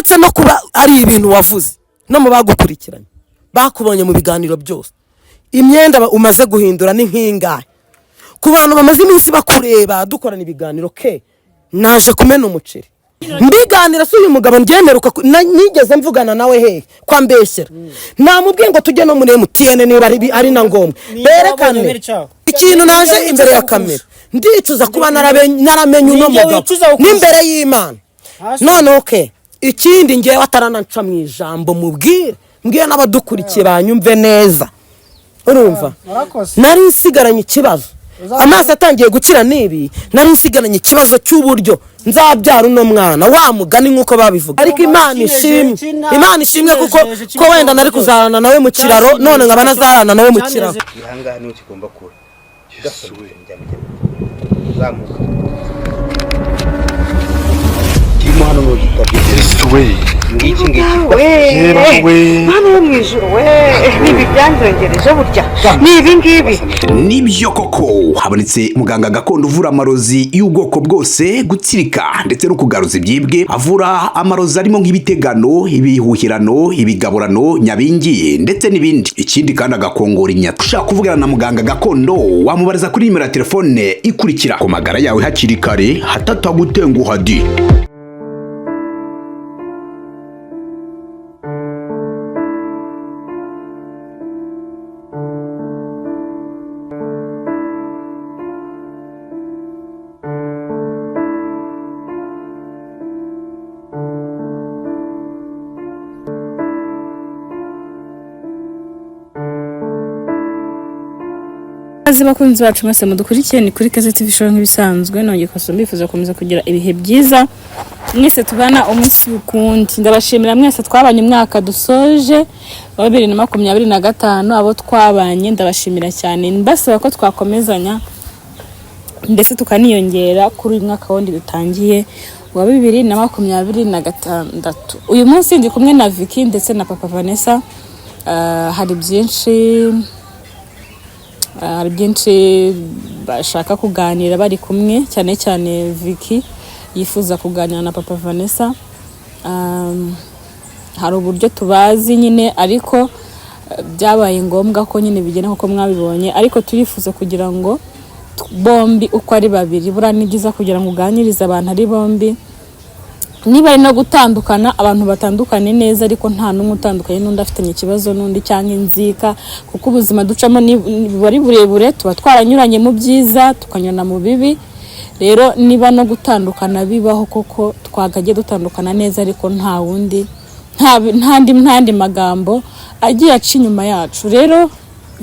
uretse no kuba ari ibintu wavuze no mu bagukurikiranye bakubonye mu biganiro byose imyenda umaze guhindura ni nk'ingahe ku bantu bamaze iminsi bakureba dukorana ibiganiro ke naje kumena umuceri mbiganira se uyu mugabo ndyemeruka nigeze mvugana nawe he kwa mbeshyera namubwiye ngo tujye no muri MTN niba ari na ngombwa berekane ikintu naje imbere ya kamera ndicuza kuba naramenye uno mugabo n'imbere y'Imana none okay ikindi ngiye atarananca mu ijambo mubwire mbwiye n'abadukurikiye banyumve neza urumva nari nsigaranye ikibazo amaso atangiye gukira nibi nari nsigaranye ikibazo cy'uburyo nzabyara uno mwana wa mugani nkuko babivuga ariko Imana ishimwe kuko ko wenda nari kuzarana nawe mu kiraro none nkaba nazarana nawe mu kiraro ihanga ni ukigomba kura gasubire zamuka hano no Yesuwe ngiki hano yo mwijuru we nibi byanjongereje burya nibi ngibi nibyo koko habonetse muganga gakondo uvura amarozi y'ubwoko bwose gutsirika ndetse no kugaruza ibyibwe avura amarozi arimo nk'ibitegano ibihuhirano ibigaburano nyabingi ndetse n'ibindi ikindi kandi agakongora inyata ushaka kuvugana na muganga gakondo wamubariza kuri nimero ya telefone ikurikira ku magara yawe hakiri kare hatatagutenguha di bakunzi bacu mwese mudukurikiye ni kuri Kaze TV show nk'ibisanzwe nongeye kwasoma bifuza komeza kugira ibihe byiza mwese tubana umunsi ukundi ndabashimira mwese twabanye umwaka dusoje wa 2025 abo twabanye ndabashimira cyane mbasaba ko twakomezanya ndetse tukaniyongera kuri uyu mwaka wundi dutangiye wa 2026 uyu munsi ndi kumwe na Vicky ndetse na Papa Vanessa hari byinshi bashaka kuganira bari kumwe cyane cyane Vicky yifuza kuganira na Papa Vanessa hari uburyo tubazi nyine ariko byabaye ngombwa ko nyine bigena nko mwabibonye ariko turifuza kugira ngo bombi uko ari babiri buranigiza kugira ngo uganirize abantu ari bombi niba ari no gutandukana abantu batandukane neza ariko nta numwe utandukanye n'undi afitanye ikibazo n'undi cyangwa inzika kuko ubuzima ducamo ni bari burebure tuba twaranyuranye mu byiza tukanyana mu bibi rero niba no gutandukana bibaho koko twagagiye dutandukana neza ariko nta wundi ntandi magambo agiye aca inyuma yacu rero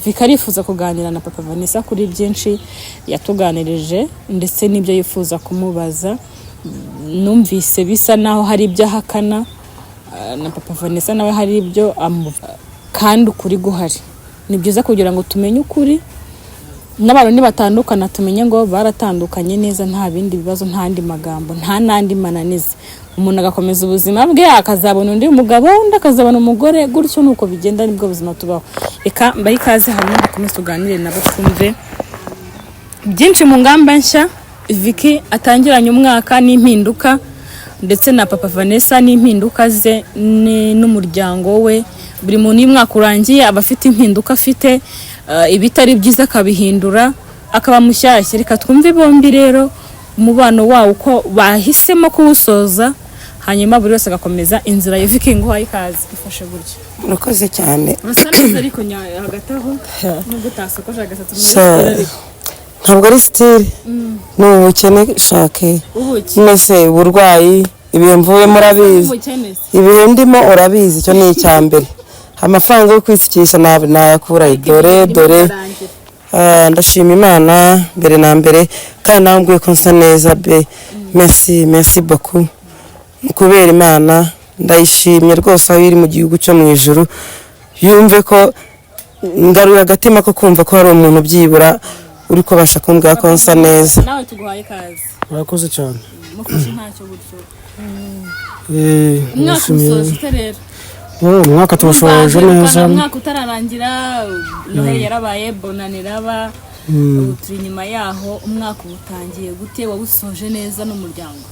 vikarifuza kuganira na Papa Vanessa kuri byinshi yatuganirije ndetse n'ibyo yifuza kumubaza numvise bisa naho hari ibyo ahakana na Papa Vanessa nawe hari ibyo kandi ukuri guhari ni byiza kugira ngo tumenye ukuri n'abantu nibatandukana tumenye ngo baratandukanye neza nta bindi bibazo ntandi magambo nta nandi mananize umuntu agakomeza ubuzima bwe akazabona undi mugabo undi akazabona umugore gutyo nuko bigenda nibwo buzima tubaho reka mbaye kaze hamwe dukomeze tuganire nabo twumve byinshi mu ngamba nshya Vicky atangiranye umwaka n'impinduka ndetse na Papa Vanessa n'impinduka ze n'umuryango we buri muntu y'umwaka urangiye abafite impinduka afite ibitari byiza akabihindura akaba mushyashya reka twumve bombi rero umubano wawo uko bahisemo kuwusoza hanyuma buri wese agakomeza inzira ya Vicky ngo hayikaze ifashe gutyo urakoze cyane basanze ariko hagati aho no gutasokoje agasatsi muri ntabwo ari style n'ubukene shake mwese uburwayi ibihe mvuye murabizi ibihe ndimo urabizi cyo ni icyambere amafaranga yo kwisikisha nayakura dore ndashima Imana mbere na mbere kandi nambwiye ko nsa neza be merci beaucoup kubera Imana ndayishimye rwose aho iri mu gihugu cyo mu ijuru yumve ko ngaruye agatima ko kumva ko hari umuntu byibura uri ko basha kumbwira ko nsa neza nawe tuguhaye kazi urakoze cyane mufashe ntacyo gutyo mwaka rero umwaka tuwushoje neza umwaka utararangira Noheli yarabaye bonaniraba turi nyuma yaho umwaka utangiye gute wawusoje neza n'umuryango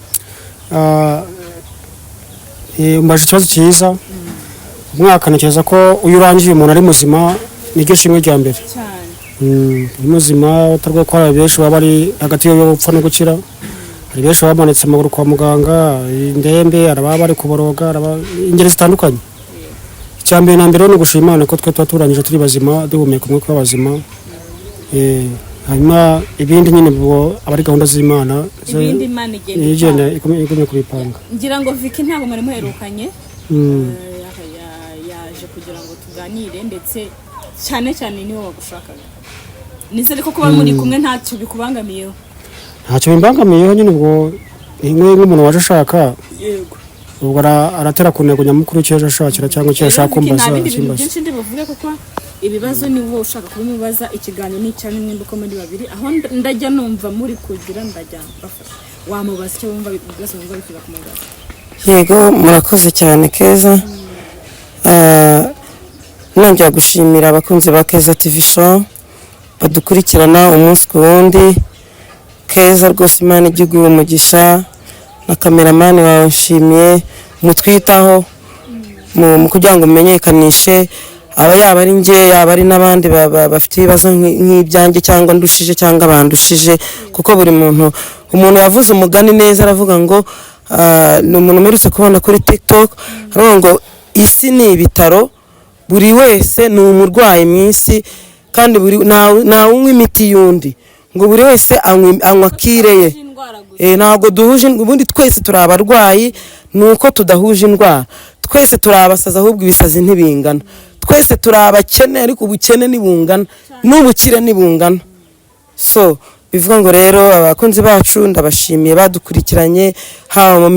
umbaje ikibazo cyiza umwaka ntekereza ko uyu urangiye umuntu ari muzima niryo shimwe rya mbere cyane uri muzima utarwaye ko hari benshi baba bari hagati yo gupfa no gukira hari benshi bamanitse amaguru kwa muganga indembe araba bari kuboroga ingeri zitandukanye icya mbere na mbere no gushima Imana ko twe turangije turi bazima duhumeka umwuka w'abazima hanyuma ibindi nyine bo abari gahunda z'Imana ibindi Imana igenda ikomeye kubipanga ngira ngo Vicky ntabwo mwari muherukanye yaje kugira ngo tuganire ndetse cyane cyane niwe wagushakaga nizere ko kuba muri kumwe ntacyo bikubangamiyeho ntacyo bimbangamiyeho nyine ubwo imwe nk'umuntu waje ashaka yego ubwo aratera ku ntego nyamukuru cyaje ashakira cyangwa icyo ashaka kumbaza byinshi ndibuvuge kuko ibibazo ni wowe ushaka kubimubaza ikiganiro ni cyane mwembi uko muri babiri aho ndajya numva muri kugira ndajya mbafasha wamubaza icyo wumva ibibazo wumva bifuza kumubaza yego murakoze cyane Keza nongera gushimira abakunzi ba Keza TV show badukurikirana umunsi ku wundi Keza rwose Imana igiguye umugisha na kameramani wawe nshimiye mutwitaho mu kugira ngo umenyekanishe yaba ari njye yaba ari n'abandi bafite ibibazo nk'ibyanjye cyangwa ndushije cyangwa bandushije kuko buri umuntu yavuze umugani neza aravuga ngo ni umuntu umerutse kubona kuri TikTok aravuga ngo isi ni ibitaro buri wese ni umurwayi mu isi kandi ntawe unywa imiti y'undi ngo buri wese anywa kireye ntabwo duhuje ubundi twese turi abarwayi nuko tudahuje indwara twese turi abasazi ahubwo ibisazi ntibingana twese turi abakene ariko ubukene ntibungana n'ubukire ntibungana so bivuga ngo rero abakunzi bacu ndabashimiye badukurikiranye haba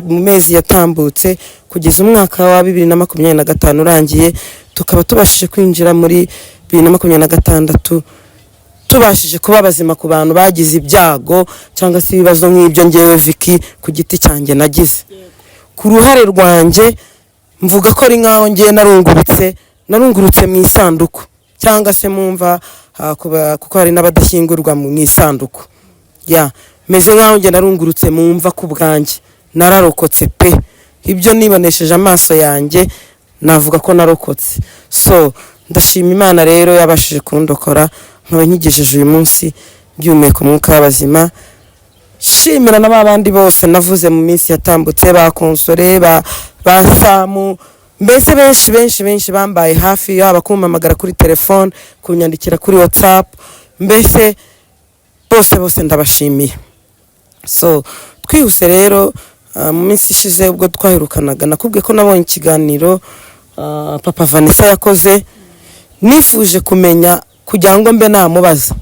mu mezi yatambutse kugeza umwaka wa 2025 urangiye tukaba tubashije kwinjira muri 2026 tubashije kuba bazima ku bantu bagize ibyago cyangwa se ibibazo nk'ibyo ngewe Vicky ku giti cyanjye nagize ku ruhare rwanjye mvuga ko ari nkaho ngiye narungurutse mu isanduku cyangwa se mumva kuko hari n'abadashyingurwa mu isanduku meze nkaho ngiye narungurutse mumva ku bwanjye nararokotse pe ibyo nibonesheje amaso yanjye navuga ko narokotse so ndashima Imana rero yabashije kundokora nkaba nyigejeje uyu munsi byumeka umwuka w'abazima shimira n'abandi bose navuze mu minsi yatambutse ba konsore ba Samu mbese benshi bambaye hafi yaba kumpamagara kuri telefone kunyandikira kuri WhatsApp mbese bose ndabashimiye so twihuse rero mu minsi ishize ubwo twahirukanaga nakubwiye ko nabonye ikiganiro Papa Vanessa yakoze nifuje kumenya kugira ngo mbe namubaza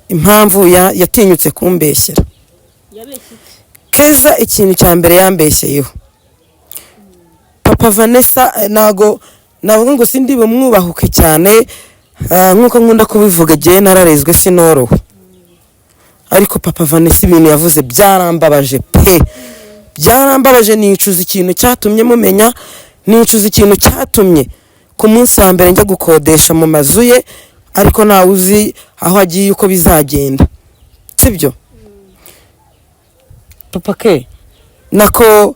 impamvu yatinyutse kumbeshyera Keza ikintu cya mbere yambeshyeyeho Papa Vanessa navuga ngo sindi bumwubahuke cyane nkuko nkunda kubivuga gihe nararezwe sinorowe ariko Papa Vanessa ibintu yavuze byarambabaje pe byarambabaje nicuza ikintu cyatumye mumenya nicuza ikintu cyatumye ku munsi wa mbere njya gukodesha mu mazu ye ariko ntawe uzi aho agiye uko bizagenda sibyo Papa ke nako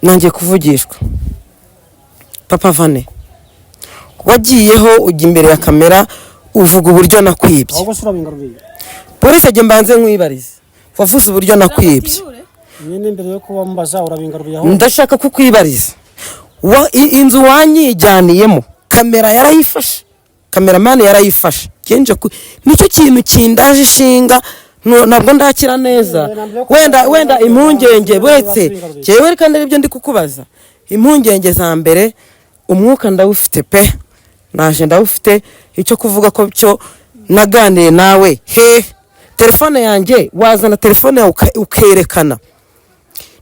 nangiye kuvugishwa Papa Vane wagiyeho ujya imbere ya kamera uvuga uburyo nakwibye polisi ajye mbanze nkwibarize wavuze uburyo nakwibye nyine imbere yo kuba mbaza urabingaruye aho ndashaka kukwibariza inzu wanyijyaniyemo kamera yarayifashe kameramani yarayifashe kenje nicyo kintu kindaje ishinga ntabwo ndakira neza wenda impungenge wetse jewe kandi aribyo ndi kukubaza impungenge za mbere umwuka ndawufite pe naje ndawufite icyo kuvuga ko cyo naganiriye nawe telefone yanjye wazana telefone yawe ukerekana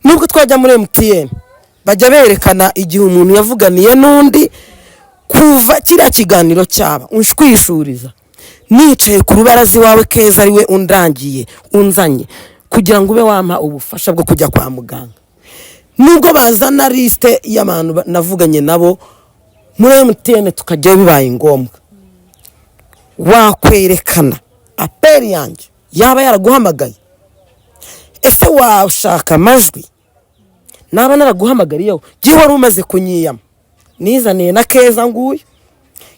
nubwo twajya muri MTN bajya berekana igihe umuntu yavuganiye n'undi kuva kiriya kiganiro cyaba unshwishuriza nicaye ku rubarazi wawe Keza ari we undangiye unzanye kugira ngo ube wampa ubufasha bwo kujya kwa muganga nubwo bazana liste y'abantu navuganye nabo muri MTN tukajya bibaye ngombwa wakwerekana apeli yanjye yaba yaraguhamagaye ese washaka amajwi naba naraguhamagariyeho gihe wari umaze kunyiyama nizaniye na Keza nguyu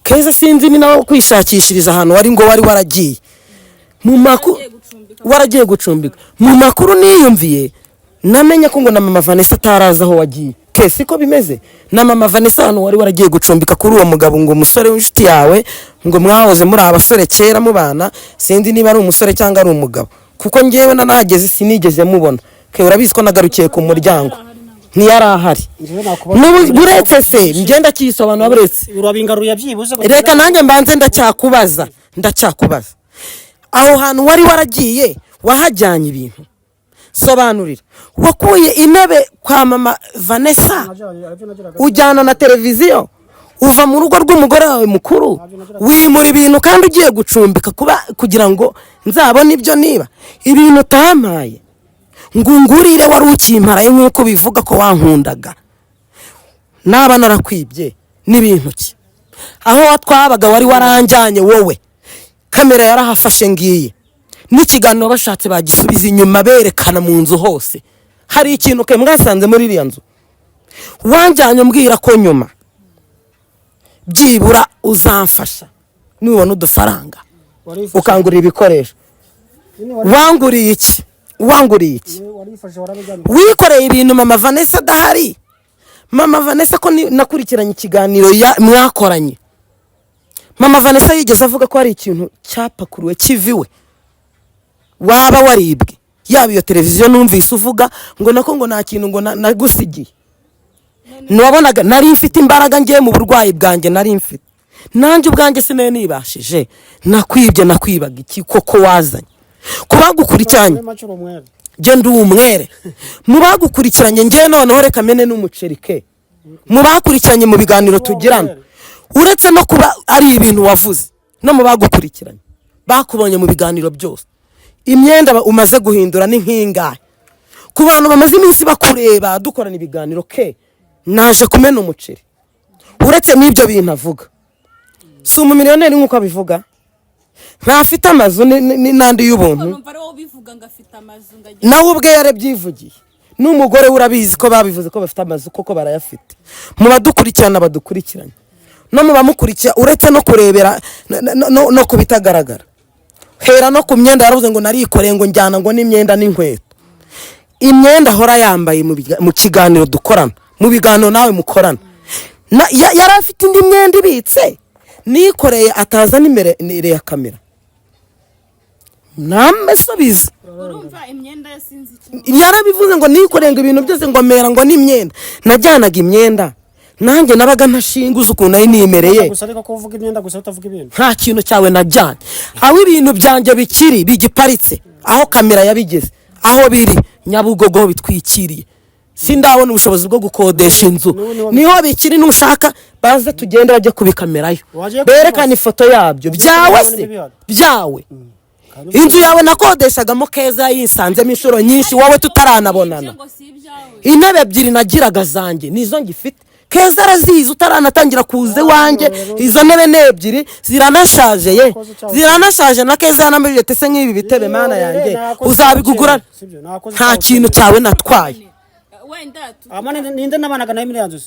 Keza sinzi ni nawe kwishakishiriza ahantu wari ngo wari waragiye mu makuru waragiye gucumbika mu makuru niyumviye namenye ko ngo na mama Vanessa ataraza aho wagiye kese ko bimeze na mama Vanessa hano wari waragiye gucumbika kuri uwo mugabo ngo umusore w'inshuti yawe ngo mwahoze muri abasore kera mubana sinzi niba ari umusore cyangwa ari umugabo kuko ngewe nahageze sinigeze mubona ke urabizi ko nagarukiye ku muryango ntiyari ahari buretse se ngenda kisobanura buretse urabingaruye byibuze reka nanjye mbanze ndacyakubaza aho hantu wari waragiye wahajyanye ibintu sobanurira wakuye intebe kwa mama Vanessa ujyana na televiziyo uva mu rugo rw'umugore wawe mukuru wimura ibintu kandi ugiye gucumbika kugira ngo nzabone ibyo niba ibintu utampaye ngungurire wari ukimparaye nk'uko bivuga ko wankundaga naba narakwibye n'ibintu ki aho twabaga wari waranjyanye wowe kamera yarahafashe ngiye n'ikiganiro bashatse bagisubiza inyuma berekana mu nzu hose hari ikintu ke mwasanze muri iriya nzu wanjyanye umbwira ko nyuma byibura uzamfasha nubona udufaranga ukangurira ibikoresho wanguriye iki wikoreye ibintu mama Vanessa adahari mama Vanessa ko nakurikiranye ikiganiro mwakoranye mama Vanessa yigeze avuga ko hari ikintu cyapakuruwe kiviwe waba waribwe yaba iyo televiziyo numvise uvuga ngo nako ngo nta kintu ngo nagusigiye nwabonaga nari mfite imbaraga ngiye mu burwayi bwanjye nari mfite nanjye ubwanjye sinaye nibashije nakwibaga iki koko wazanye kubagukurikiranye je ndi umwere mubagukurikiranye ngiye noneho reka mene n'umuceri ke mubakurikiranye mu biganiro tugirana uretse no kuba ari ibintu wavuze no mubagukurikiranye bakubonye mu biganiro byose imyenda umaze guhindura ni nk'ingahe ku bantu bamaze iminsi bakureba dukorana ibiganiro ke naje kumena umuceri uretse n'ibyo bintu avuga si umumiliyoneri nk'uko abivuga ntafite amazu n'andi y'ubuntu nawe ubwe yarebyivugiye n'umugore urabizi ko babivuze ko bafite amazu koko barayafite mu badukurikirana badukurikiranye no mu bamukurikira uretse no kurebera no kubitagaragara hera no ku myenda yaravuze ngo narikoreye ngo njyana ngo n'imyenda n'inkweto imyenda ahora yambaye mu kiganiro dukorana mu biganiro nawe mukorana yari afite indi myenda ibitse nikoreye atazana imbere ya kamera namesubiza urumva imyenda yasinzi yarabivuze ngo nikoreye ngo ibintu byose ngo mera ngo n'imyenda najyanaga imyenda nanjye nabaga ntashinguza ukuntu ari nimereye gusa ariko ko uvuga imyenda gusa utavuga ibintu nta kintu cyawe najyanye aho ibintu byanjye bikiri bigiparitse aho kamera yabigeze aho biri Nyabugogo bitwikiriye sindabona ubushobozi bwo gukodesha inzu niho bikiri nushaka baze tugende bajye kubikamerayo berekana ifoto yabyo byawe inzu yawe nakodeshagamo Keza yisanzemo inshuro nyinshi wowe tutaranabonana intebe ebyiri nagiraga zanjye nizo ngifite Keza arazizi utaranatangira kuze wanjye izo ntebe n'ebyiri ziranashaje na Keza yanambirije tese nk'ibi bitebe mana yanjye uzabigugura nta kintu cyawe natwaye ninde nabanaga nayo miliyoni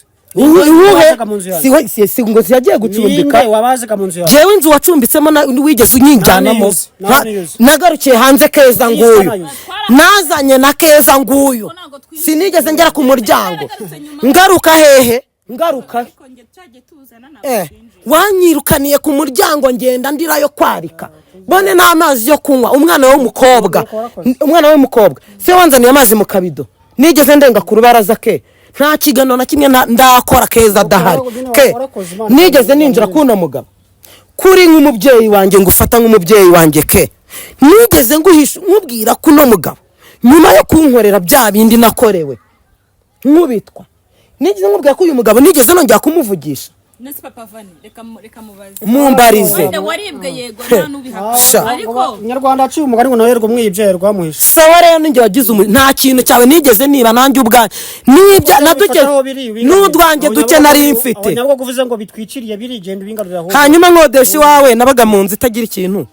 si ngo ziyagiye gucumbika wabazaga mu nzu yawe jewe inzu wacumbitsemo wigeze unyinjyanamo nagarukiye hanze Keza nguyu nazanye na Keza nguyu sinigeze ngera ku muryango ngaruka hehe wanyirukaniye ku muryango ngenda ndirayo kwarika bone n'amazi yo kunywa umwana w'umukobwa se wanzaniye amazi mu kabido nigeze ndenga ku rubaraza ke nta kigano na kimwe ndakora Keza adahari ke nigeze ninjira kuno mugabo kuri nk'umubyeyi wanjye ngufata nk'umubyeyi wanjye ke nigeze nguhisha nkubwira kuno mugabo nyuma yo kunkorera bya bindi nakorewe nkubitwa nigeze nkubwira ko uyu mugabo nigeze nongera kumuvugisha nese papa Vani reka mubaze mumbarize wenda waribwe yego nta nubiha ariko Nyarwanda aciye umugani ngo nawerwa umwibyerwa muhisha sawa rero ninjye wagize nta kintu cyawe nigeze niba nanjye ubwa nibya naduke n'udwanjye duke nari mfite nyabwo kuvuze ngo bitwikiriye birigenda bingarurira aho hanyuma nkodesha iwawe nabaga mu nzu itagira ikintu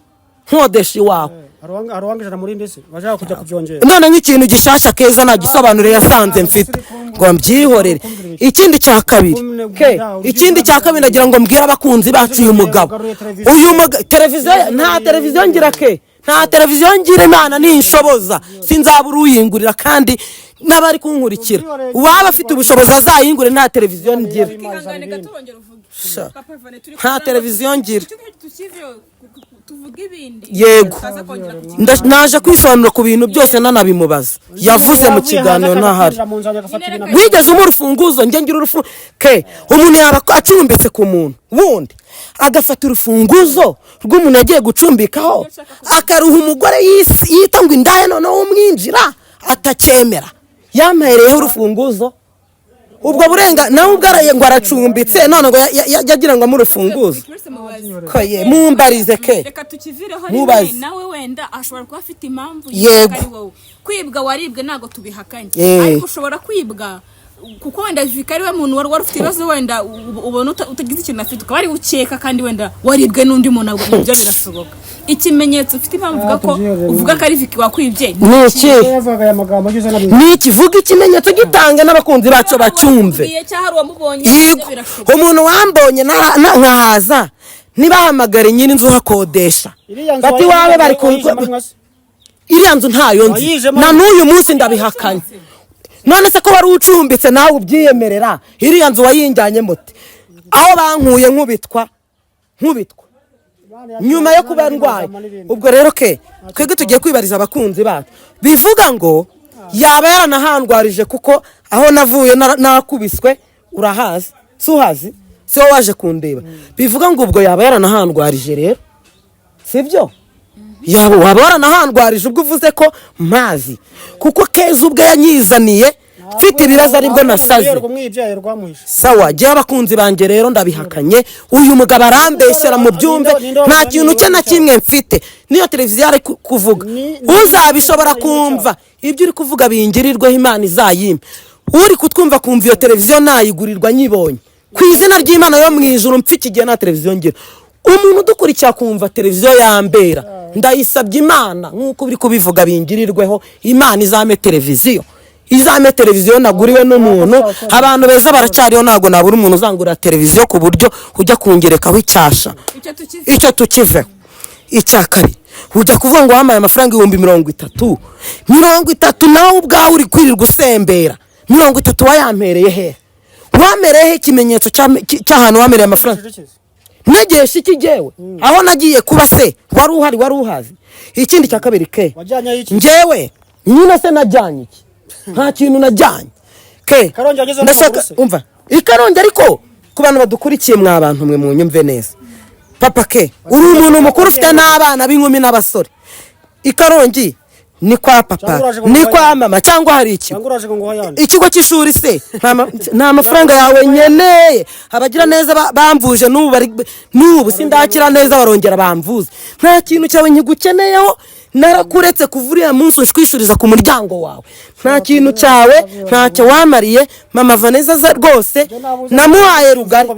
nkodesha iwawe Arwangije muri ndese bashaka kujya kubyongera. None nk'ikintu gishasha Keza nagisobanure yasanze mfite ngo mbyihorere. Ikindi cya kabiri nagira ngo mbwira abakunzi bacu uyu mugabo televiziyo nta televiziyo ngira nta televiziyo ngira Imana ninshoboza sinzabura uyingurira kandi n'abari kunkurikira waba afite ubushobozi azayingure nta televiziyo ngira nta televiziyo ngira yego naje kwisobanura ku bintu byose nanabimubaza yavuze mu kiganiro ntahari wigeze urufunguzo njye ngira umuntu yaba acumbitse ku muntu wundi agafata urufunguzo rw'umuntu yagiye gucumbikaho akaruha umugore yita ngo indaya noneho umwinjira atacyemera yampahereyeho urufunguzo ubwo burenga nawe ubwaraye ngo aracumbitse none ngo yagira ngo amurufunguzo mumbarize reka tukivireho nawe wenda ashobora kuba afite impamvu yego kwibwa waribwe ntago tubihakanye ariko ushobora kwibwa kuko wenda vikari we muntu wari ufite ibibazo wenda ubona utagize ikintu afite ukaba ari ukeka kandi wenda waribwe n'undi muntu nabwo ibyo birasoboka ikimenyetso ufite impamvu ko uvuga ko ari viki wakwibye ni ikivuga ikimenyetso gitanga n'abakunzi bacu bacyumve umuntu wambonye nkahaza ntibahamagare nyine inzu hakodesha bati wawe bari iriya nzu ntayo nzi na n'uyu munsi ndabihakanye none se ko wari ucumbitse nawe ubyiyemerera iriya nzu wayinjyanye muti aho bankuye nkubitwa nyuma yo kuba ndwaye ubwo rero twebwe tugiye kwibariza abakunzi bacu bivuga ngo yaba yaranahandwarije kuko aho navuye nakubiswe urahazi si uhazi si wowe waje kundeba bivuga ngo ubwo yaba yaranahandwarije rero sibyo waba waranahandwarije ubwo uvuze ko mpazi kuko Keza ubwo yanyizaniye mfite ibibazo aribwo nasaze sawa jya abakunzi banjye rero ndabihakanye uyu mugabo arambeshyera mu byumve nta kintu cye na kimwe mfite niyo televiziyo ari kuvuga uzabishobora kumva ibyo uri kuvuga bingirirweho Imana izayimpe uri kutwumva kumva iyo televiziyo nayigurirwa nyibonye ku izina ry'Imana yo mu ijuru mfite igihe nta televiziyo ngira umuntu udukurikira kumva televiziyo yambera ndayisabye Imana nk'uko uri kubivuga bingirirweho Imana izame televiziyo naguriwe n'umuntu abantu beza baracyariho ntago nabura umuntu uzangurira televiziyo ku buryo ujya kungerekaho icyasha icyo tukiveho icya kabiri ujya kuvuga ngo wamaye amafaranga 30 nawe ubwawe uri kwirirwa usembera 30 wayampereye he wamereye ikimenyetso cy'ahantu wamereye amafaranga nagesha ikigewe aho nagiye kuba se wari uhazi ikindi cya kabiri njyewe nyine se najyanye iki nta kintu najyanye ndashaka umva ikarongi ariko ku bantu badukurikiye mwa bantu mwe mu nyumve neza papa uri umuntu mukuru ufite n'abana b'inkumi n'abasore ikarongi ni kwa papa ni kwa mama cyangwa hari ikigo cy'ishuri se nta mafaranga yawe nyeneye abagira neza bamvuje n'ubu sindakira neza barongera bamvuze nta kintu cyawe nkigukeneyeho narakuretse kuvuriya munsi ushwishuriza ku muryango wawe nta kintu cyawe ntacyo wamariye mama Vanessa za rwose namuhaye rugari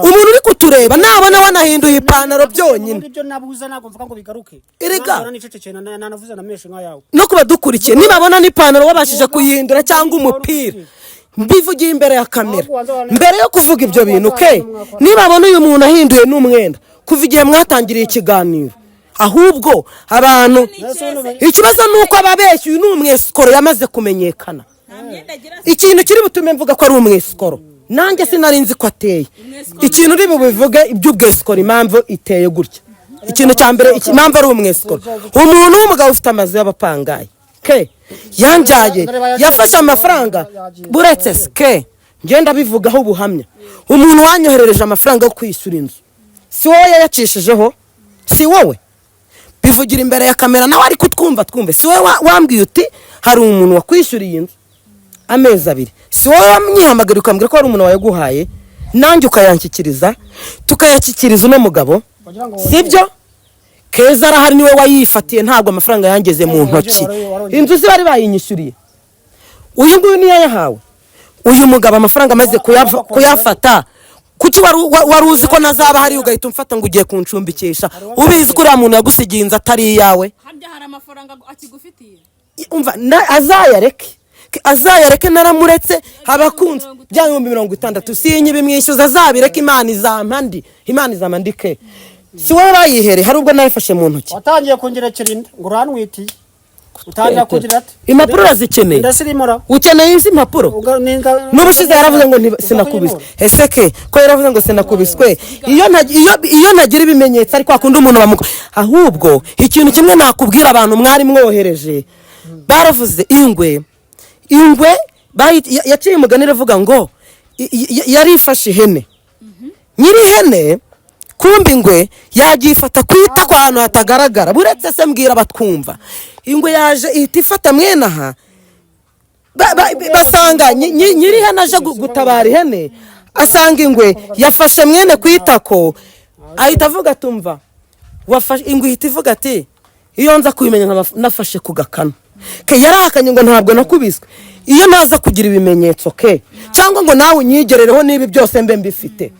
umuntu uri kutureba nabona wanahinduye ipantaro byonyine no kuba dukurikiye nibabona n'ipantaro wabashije kuyihindura cyangwa umupira mbivugiye imbere ya kamera mbere yo kuvuga ibyo bintu nibabona uyu muntu ahinduye n'umwenda kuva igihe mwatangiriye ikiganiro ahubwo abantu ikibazo ni uko ababeshyi uyu ni umwesikoro yamaze kumenyekana ikintu kiri butume mvuga ko ari umwesikoro nanjye sinari nzi ko ateye ikintu uri bubivuge iby'ubwesikoro impamvu iteye gutya ikintu cya mbere impamvu ari umwesikoro umuntu w'umugabo ufite amazu y'abapangayi yanjaye yafashe amafaranga buretse ngenda bivugaho ubuhamya umuntu wanyoherereje amafaranga yo kwishyura inzu si wowe yayacishijeho si wowe bivugira imbere ya kamera nawe ari kutwumva si wowe wambwiye uti hari umuntu wakwishyuriye inzu amezi 2 si wowe wamyihamagara ukambwira ko hari umuntu wayaguhaye nanjye ukayanshyikiriza tukayashyikiriza uno mugabo sibyo Keza arahari niwe wayifatiye ntabwo amafaranga yangeze mu ntoki inzu bari bayinyishyuriye uyu nguyu niyo yahawe uyu mugabo amafaranga amaze kuyafata kuki wari uzi ko nazaba hari ugahita umfata ngo ugiye kuncumbikisha ubizi ko uriya muntu yagusigiye inzu atari iyawe harya hari amafaranga akigufitiye umva azayareke naramuretse abakunzi bya 60,000 sinyi bimwishyuza azabireke Imana izampa ndike si wowe bayihere hari ubwo nayifashe mu ntoki watangiye kungerekera inda ngo uranwitiye utangira kugira ati impapuro urazikeneye ndasirimura ukeneye izi impapuro n'ubushize yaravuze ngo sinakubiswe ese ke ko yaravuze ngo sinakubiswe iyo ntagira ibimenyetso ariko akunda umuntu bamuko ahubwo ikintu kimwe nakubwira abantu mwari mwohereje baravuze ingwe yaciye umugani ravuga ngo yari ifashe ihene nyiri ihene kumbi ingwe yagifata kwita kwa hantu hatagaragara buretse se mbwira batwumva ingwe yaje ihita ifata mwene aha basanga nyiri ihene aje gutabara ihene asanga ingwe yafashe mwene kwitako ahita avuga tumva ingwe ihita ivuga ati iyo nza kubimenya nafashe ku gakano ke yarakanye ngo ntabwo nakubiswe iyo naza kugira ibimenyetso ke cyangwa ngo nawe unyigerereho niba byose mbe mbifite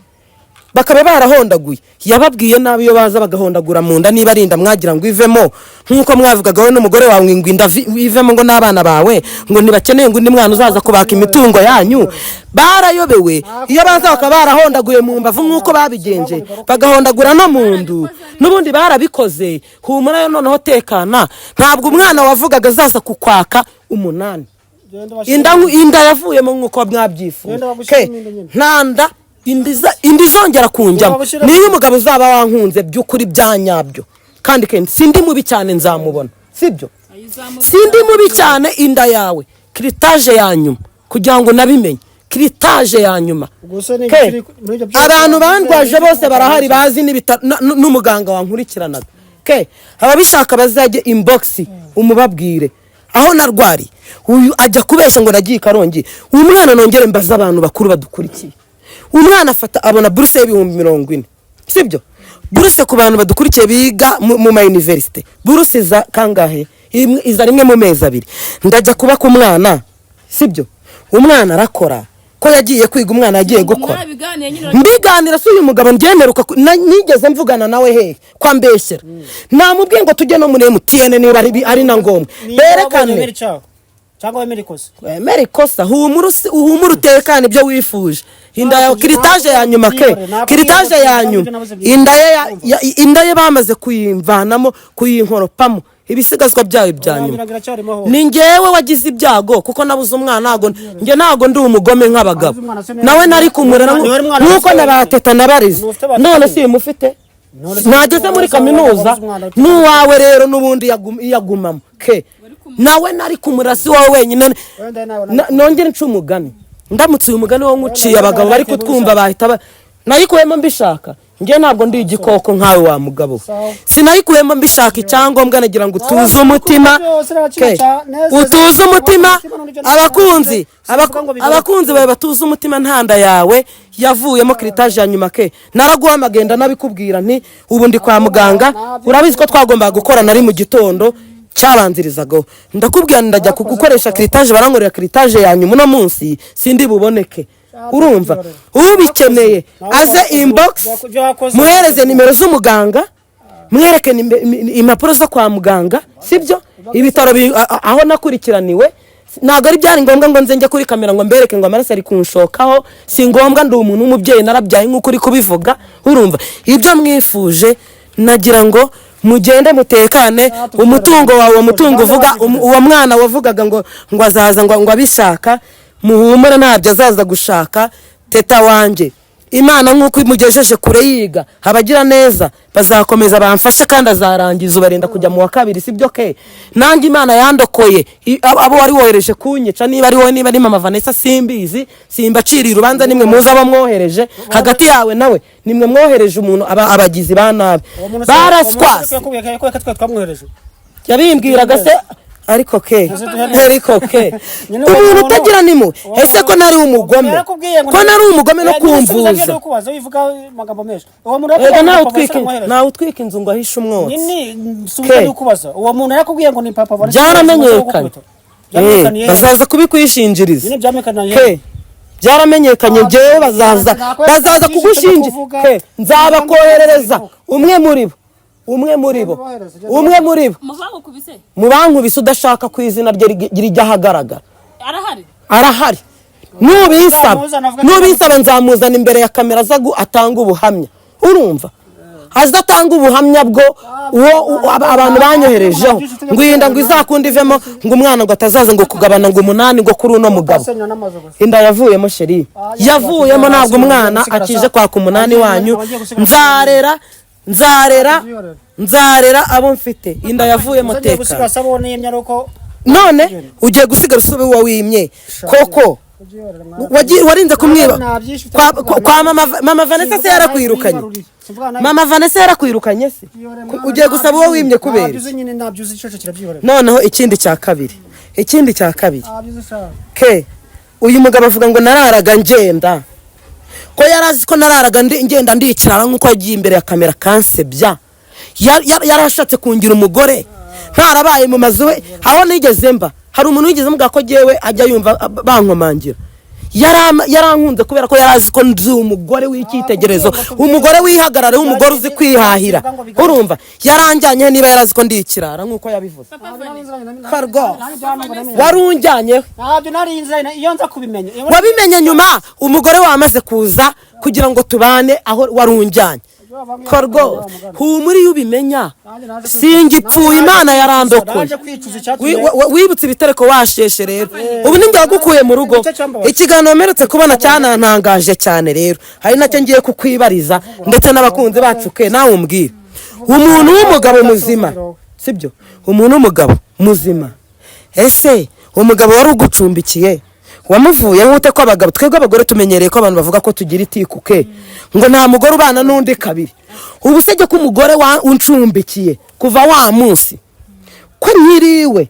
bakaba barahondaguye yababwiye nabi iyo baza bagahondagura mu nda niba arinda mwagira ngo ivemo nkuko mwavugaga we n'umugore wawe ngo inda ivemo ngo n'abana bawe ngo ntibakeneye ngo undi mwana uzaza kubaka imitungo yanyu barayobewe iyo baza bakaba barahondaguye mu mbavu nkuko babigenje bagahondagura no mu ndu n'ubundi barabikoze humura yo noneho tekana ntabwo umwana wavugaga azaza kukwaka 8 inda yavuyemo nkuko mwabyifuza ntanda indi zongera kunjyamo niyo umugabo uzaba wankunze by'ukuri byanyabyo kandi kenshi sindi mubi cyane nzamubona sibyo sindi mubi cyane inda yawe kiritaje yanyuma kugira ngo nabimenye kiritaje yanyuma abantu bandwaje bose barahari bazi n'umuganga wankurikiranaga ababishaka bazajye inbox umubabwire aho narwari uyu ajya kubesha ngo nagiye Karongi umwana nongere mbaza abantu bakuru badukurikiye umwana afata abona buruse y'ibihumbi 40 sibyo buruse ku bantu badukurikiye biga mu ma university buruse za kangahe iza rimwe mu mezi 2 ndajya kuba ku mwana sibyo umwana arakora ko yagiye kwiga umwana yagiye gukora mbiganira se uyu mugabo ndyemeruka nigeze mvugana nawe he kwa mbeshyera namubwiye ngo tujye no muri MTN niba ari na ngombwa berekane cyangwa emerikosa uhumura utekane ibyo wifuje inda ya kiritaje ya nyuma ke kiritaje ya nyuma inda ye bamaze kuyimvanamo kuyinkoropamo ibisigazwa byayo byanyuma ni ngewe wagize ibyago kuko nabuze umwana ntago ndi umugome nk'abagabo nawe nari kumurera nkuko nabateta nabarize none si mufite nageze muri kaminuza n'uwawe rero n'ubundi yagumamo ke nawe nari kumurasi wawe wenyine nongere nca umugani ndamutse uyu mugani wo nkuciye abagabo bari kutwumva bahita nayikuyemo mbishaka nge ntabwo ndi igikoko nkawe wa mugabo sinayikuyemo mbishaka icyangombwa nagira ngo utuze umutima utuze umutima abakunzi bawe batuze umutima ntanda yawe yavuyemo kiritaje ya nyuma ke naraguhamagenda nabikubwira nti ubu ndi kwa muganga urabizi ko twagombaga gukora nari mu gitondo cyabanzirizagaho ndakubwira ndajya kugukoresha kiritaje barankorera kiritaje ya nyuma no munsi sindi buboneke urumva ubikeneye aze inbox muhereze nimero z'umuganga mwereke impapuro zo kwa muganga sibyo ibitaro aho nakurikiraniwe ntago ari byari ngombwa ngo nze njye kuri kamera ngo mbereke ngo amaraso ari kunshokaho si ngombwa ndi umuntu w'umubyeyi narabyaye nk'uko uri kubivuga urumva ibyo mwifuje nagira ngo mugende mutekane umutungo wawe umutungo uvuga uwo mwana wavugaga ngo azaza ngo abishaka muhumure ntabyo azaza gushaka teta wanje Imana nk'uko imugejeje kure yiga abagira neza bazakomeza bamfashe kandi azarangiza ubarinda kujya mu wa 2 sibyo ke nange Imana yandokoye abo wari wohereje kunyica niba ari wowe niba ari mama Vanessa simbizi simbacira urubanza nimwe muza abo mwohereje hagati yawe nawe nimwe mwohereje umuntu abagizi ba nabi baraswase yabimbwiraga se ariko ke umuntu utagira nimo ese ko nari umugome no kumvuza nawe utwika inzu ngo ahishe umwotsi uwo muntu yakubwiye ngo ni papa byaramenyekanye bazaza kubikwishinjiriza byaramenyekanye njyewe bazaza kugushingira nzabakoherereza umwe muri bo mu bankubise udashaka ku izina rye rijya ahagaragara arahari nubisaba nzamuzana imbere ya kamera aza atanga ubuhamya urumva azatanga ubuhamya bwo abantu banyoherejeho ngo yinda ngo izakunda ivemo ngo umwana ngo atazaza ngo kugabana ngo 8 ngo kuri uno mugabo inda yavuyemo sheri yavuyemo ntabwo umwana akije kwaka 8 wanyu nzarera abo mfite inda yavuyemo teka none ugiye gusigara usube uwo wimye koko warinze kumwiba kwa mama Vanessa se yarakwirukanye mama Vanessa yarakwirukanye se ugiye gusaba uwo wimye kubera noneho ikindi cya kabiri ke uyu mugabo avuga ngo nararaga ngenda ko yarazi ko nararaga ngenda ndikirara nkuko agiye imbere ya kamera kansebya yarashatse kungira umugore ntarabaye mu mazu we aho nigeze mba hari umuntu wigeze mbwa ko jewe ajya yumva bankomangira yarankunze kubera ko yarazi ko nzi umugore w'icyitegerezo umugore wihagarara umugore uzi kwihahira urumva yaranjyanye niba yarazi ko ndikirara nkuko yabivuze fargo warunjyanye ntabyo nari inzira iyo nza kubimenya wabimenye nyuma umugore wamaze kuza kugira ngo tubane aho warunjyanye Korgo humuri yubimenya singipfuye Imana yarandokoye wibutse ibitereko washeshe rero ubu ninjya gukuye mu rugo ikiganiro meretse kubona cyanantangaje cyane rero hari nacyo ngiye kukwibariza ndetse n'abakunzi bacu ke nawe umbwira umuntu w'umugabo muzima sibyo umuntu w'umugabo muzima ese umugabo wari ugucumbikiye wamuvuye nk'ute ko abagabo twebwe abagore tumenyereye ko abantu bavuga ko tugira itikuke ngo nta mugore ubana n'undi kabiri ubusege ko umugore uncumbikiye kuva wa munsi ko nyiriwe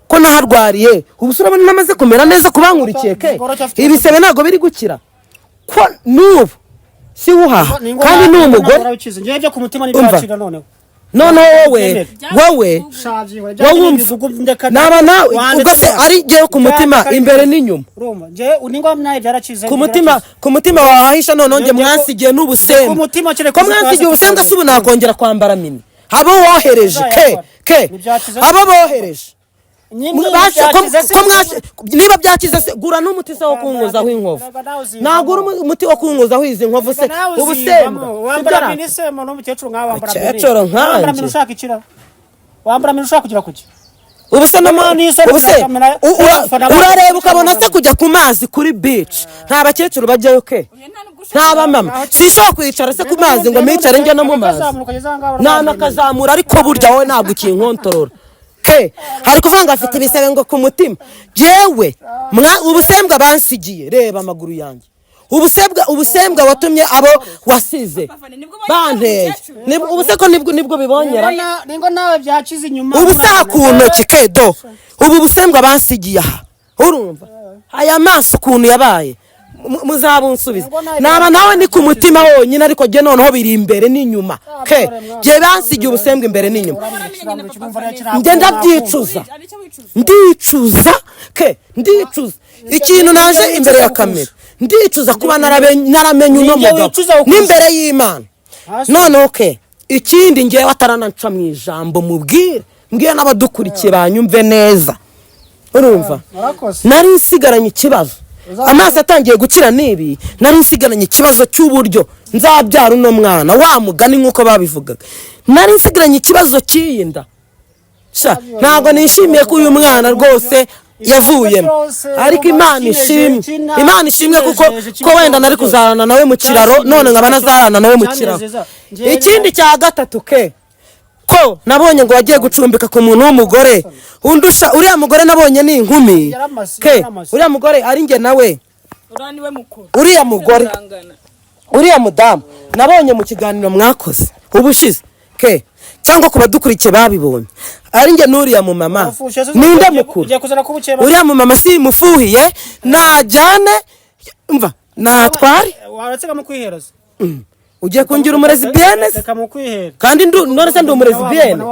ko narwariye ubusura bane namaze kumera neza kubankurikiye ke ibisebe ntago biri gukira ko nubu si uhaha kandi n'umugore ngiye byo ku mutima n'ibacira noneho wowe naba nawe ubwo se ari giye ku mutima imbere n'inyuma ku mutima wahisha none nge mwansigiye n'ubusembe ko mwansigiye ubusembe se ubu nakongera kwambara mini abo wohereje ke abo bohereje niba byakize se gura n'umuti se wo kunguzaho inkovu nagura umuti wo kunguzaho izi nkovu se ubusembwa umukecuru nkanjye wambara mini ushaka kugira kuki urareba ukabona se kujya ku mazi kuri beach nta bakecuru bajyayo ke nta bamama sishobora kwicara se ku mazi ngo micare njye no mu mazi nakazamura ariko burya wowe ntabwo ukinkontorora ke hari kuvanga afite ibisebe ngo ku mutima jewe ubusembwa bansigiye reba amaguru yanjye ubusembwa watumye abo wasize banteye ubuseko nibwo bibonyera ningo nawe byakize inyuma ubusaha ku ntoki kedo ubu busembwa bansigiye aha urumva aya maso ukuntu yabaye muzabunsubize naba nawe ni ku mutima wonyine ariko je noneho biri imbere n'inyuma ke je bansigiye ubusembwa imbere n'inyuma nge ndicuza ikintu naje imbere ya kamera ndicuza kuba naramenye uno mugabo n'imbere y'Imana noneho ke ikindi ngewe atarananca mu ijambo mubwire mbwiye n'abadukurikiye banyumve neza urumva nari nsigaranye ikibazo amaso atangiye gukira nibi nari nsigaranye ikibazo cy'uburyo nzabyara uno mwana wa mugani nk'uko babivugaga nari nsigaranye ikibazo cy'iyinda ntabwo nishimiye ko uyu mwana rwose yavuyemo ariko Imana ishimwe kuko wenda nari kuzarana nawe mu kiraro none nkaba nazarana nawe mu kiraro ikindi cya gatatu ke ko nabonye ngo wagiye gucumbika ku muntu w'umugore undusha uriya mugore nabonye ni inkumi ke uriya mugore ari nge nawe uriya mudamu nabonye mu kiganiro mwakoze ubushize ke cyangwa kuba dukurikiye babibonye ari nge n'uriya mu mama ninde mukuru uriya mu mama si mufuhiye najyane mva natware waratega mu kwihereza ugiye kungira umurezibiyene kandi none se ndi umurezibiyene